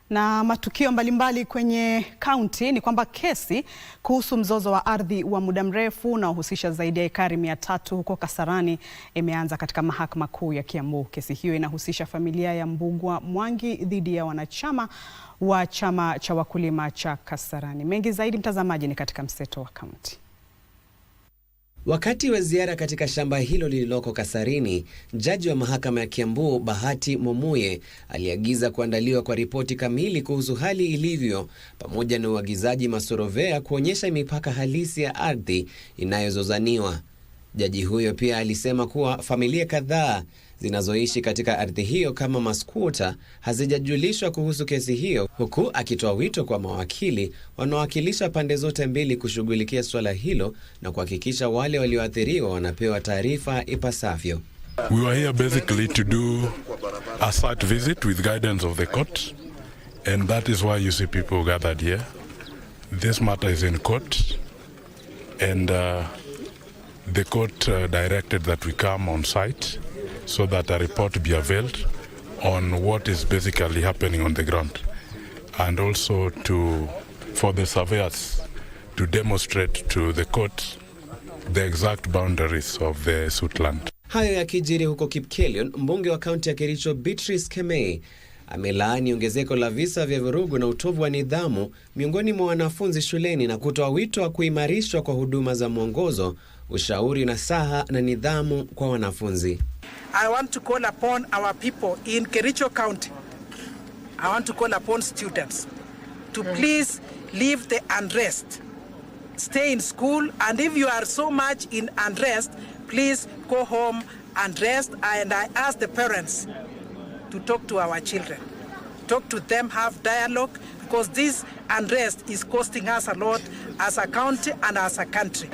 Na matukio mbalimbali kwenye kaunti ni kwamba kesi kuhusu mzozo wa ardhi wa muda mrefu unaohusisha zaidi ya ekari 300 huko Kasarani imeanza katika mahakama kuu ya Kiambu. Kesi hiyo inahusisha familia ya Mbugua Mwangi dhidi ya wanachama wa chama cha wakulima cha Kasarani. Mengi zaidi mtazamaji ni katika mseto wa kaunti. Wakati wa ziara katika shamba hilo lililoko Kasarini, jaji wa mahakama ya Kiambu Bahati Momuye aliagiza kuandaliwa kwa ripoti kamili kuhusu hali ilivyo pamoja na uagizaji masorovea kuonyesha mipaka halisi ya ardhi inayozozaniwa. Jaji huyo pia alisema kuwa familia kadhaa zinazoishi katika ardhi hiyo kama maskwota hazijajulishwa kuhusu kesi hiyo, huku akitoa wito kwa mawakili wanaowakilisha pande zote mbili kushughulikia swala hilo na kuhakikisha wale walioathiriwa wanapewa taarifa ipasavyo. We were here basically to do a site visit with guidance of the court, and that is why you see people gathered here. This matter is in court, and the court directed that we come on site so that a report be availed on what is basically happening on the ground, and also for the surveyors to demonstrate to the court the exact boundaries of the suit land. Hayo yakijiri huko Kipkelion, mbunge wa kaunti ya Kericho Beatrice Kemei amelaani ongezeko la visa vya vurugu na utovu wa nidhamu miongoni mwa wanafunzi shuleni na kutoa wito wa kuimarishwa kwa huduma za mwongozo, ushauri na saha na nidhamu kwa wanafunzi. I want to call upon our people in Kericho County. I want to call upon students to please leave the unrest. Stay in school, and if you are so much in unrest, please go home and rest. And I ask the parents to talk to our children. Talk to them, have dialogue, because this unrest is costing us a lot as a county and as a country.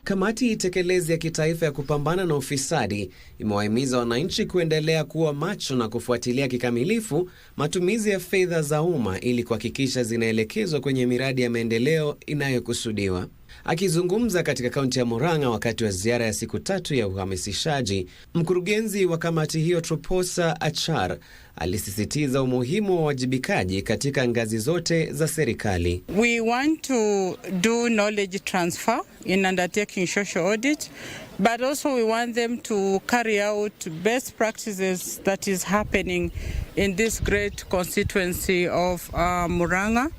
Kamati tekelezi ya kitaifa ya kupambana na ufisadi imewahimiza wananchi kuendelea kuwa macho na kufuatilia kikamilifu matumizi ya fedha za umma ili kuhakikisha zinaelekezwa kwenye miradi ya maendeleo inayokusudiwa. Akizungumza katika kaunti ya Murang'a wakati wa ziara ya siku 3 ya uhamasishaji, mkurugenzi wa kamati hiyo Troposa Achar alisisitiza umuhimu wa wajibikaji katika ngazi zote za serikali. We want to do knowledge transfer in undertaking social audit, but also we want them to carry out best practices that is happening in this great constituency of Murang'a.